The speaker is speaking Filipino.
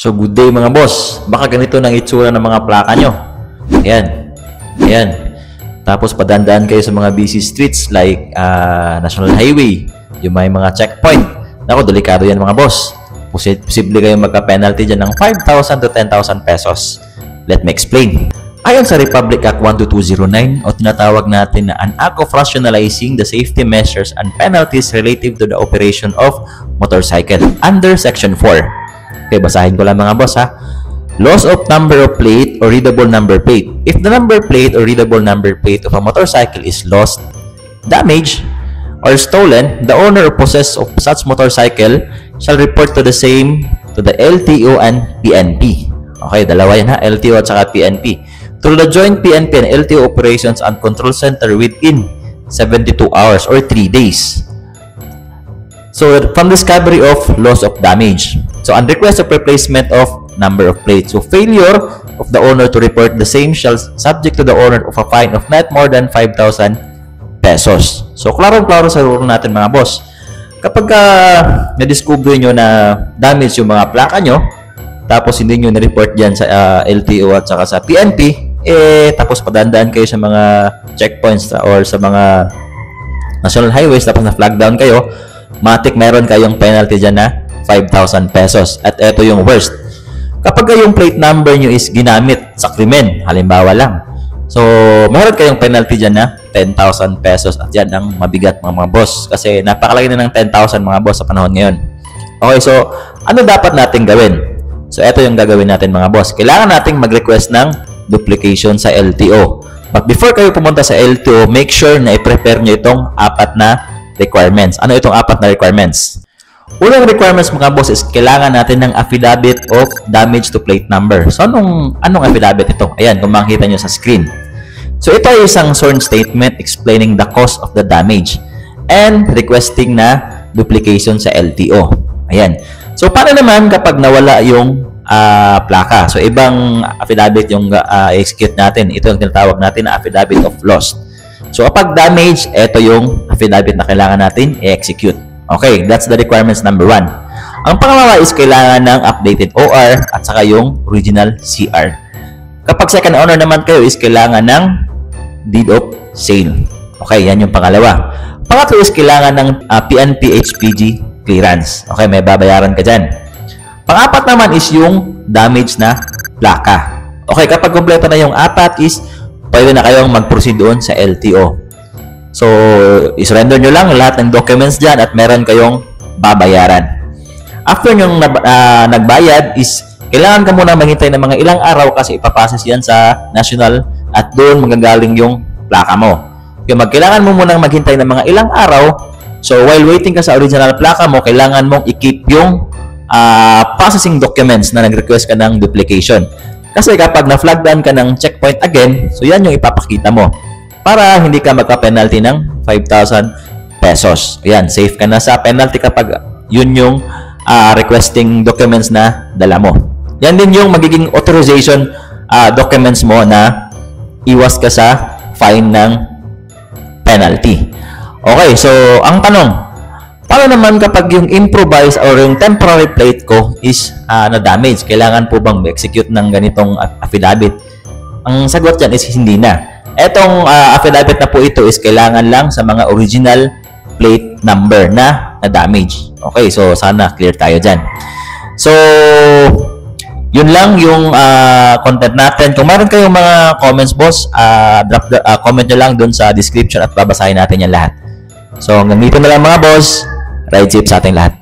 So good day mga boss. Baka ganito nang itsura ng mga plaka nyo. Ayan. Ayan. Tapos padandaan kayo sa mga busy streets like National Highway. Yung may mga checkpoint. Naku, delikado yan mga boss. Posible kayong magka-penalty dyan ng 5,000 to 10,000 pesos. Let me explain. Ayon sa Republic Act 12209 o tinatawag natin na an act of rationalizing the safety measures and penalties relative to the operation of motorcycle under Section 4. Okay, basahin ko lang mga boss ha. Loss of number of plate or readable number plate. If the number plate or readable number plate of a motorcycle is lost, damaged, or stolen, the owner or possessor of such motorcycle shall report to the same to the LTO and PNP. Okay, dalawa yan ha, LTO at saka PNP. To the Joint PNP and LTO Operations and Control Center within 72 hours or 3 days. So, from discovery of loss of damage. So, on request of replacement of number of plates. So, failure of the owner to report the same shall subject to the owner of a fine of not more than 5,000 pesos. So, klaro-klaro sa rule natin mga boss. Kapag na-discover nyo na damage yung mga plaka nyo, tapos hindi nyo na-report dyan sa LTO at saka sa PNP, tapos padandaan kayo sa mga checkpoints or sa mga national highways, tapos na-flag down kayo, matik meron kayong penalty dyan na 5,000 pesos. At ito yung worst. Kapag yung plate number nyo is ginamit sa krimen, halimbawa lang, so meron kayong penalty dyan na 10,000 pesos. At yan ang mabigat mga boss. Kasi napakalaki na ng 10,000 mga boss sa panahon ngayon. Okay, so ano dapat natin gawin? So ito yung gagawin natin mga boss. Kailangan nating mag-request ng duplication sa LTO. But before kayo pumunta sa LTO, make sure na i-prepare nyo itong 4 na requirements. Ano itong 4 na requirements? Unang requirements mga boss is kailangan natin ng affidavit of damage to plate number. So anong affidavit ito? Ayan, kung makikita nyo sa screen. So ito ay isang sworn statement explaining the cause of the damage and requesting na duplication sa LTO. Ayan. So paano naman kapag nawala yung plaka? So ibang affidavit yung execute natin. Ito yung tinatawag natin na affidavit of loss. So kapag damage, ito yung affidavit na kailangan natin i-execute. Okay, that's the requirements number 1. Ang pangalawa is kailangan ng updated OR at saka yung original CR. Kapag second owner naman kayo is kailangan ng deed of sale. Okay, yan yung pangalawa. Pangatlo is kailangan ng PNP HPG clearance. Okay, may babayaran ka dyan. Pang-apat naman is yung damage na plaka. Okay, kapag kompleto na yung 4 is pwede na kayong mag-proceed doon sa LTO. So, isurrender nyo lang lahat ng documents dyan at meron kayong babayaran. After nyong nagbayad is kailangan ka muna maghintay ng mga ilang araw kasi ipapases yan sa national at doon magagaling yung plaka mo. Kaya kailangan mo munang maghintay ng mga ilang araw. So, while waiting ka sa original plaka mo, kailangan mong i-keep yung processing documents na nag-request ka ng duplication. Kasi kapag na-flag down ka ng checkpoint again, so yan yung ipapakita mo para hindi ka magka-penalty ng 5,000 pesos. Ayan, safe ka na sa penalty kapag yun yung requesting documents na dala mo. Yan din yung magiging authorization documents mo na iwas ka sa fine ng penalty. Okay, so ang tanong, paano naman kapag yung improvised or yung temporary plate ko is na-damage? Kailangan po bang execute ng ganitong affidavit? Ang sagot dyan is hindi na. Etong affidavit na po ito is kailangan lang sa mga original plate number na na-damage. Okay, so sana clear tayo dyan. So, yun lang yung content natin. Kung meron kayong mga comments, boss, comment nyo lang dun sa description at babasahin natin yan lahat. So, hanggang dito na lang mga boss. Ride safe sa ating lahat.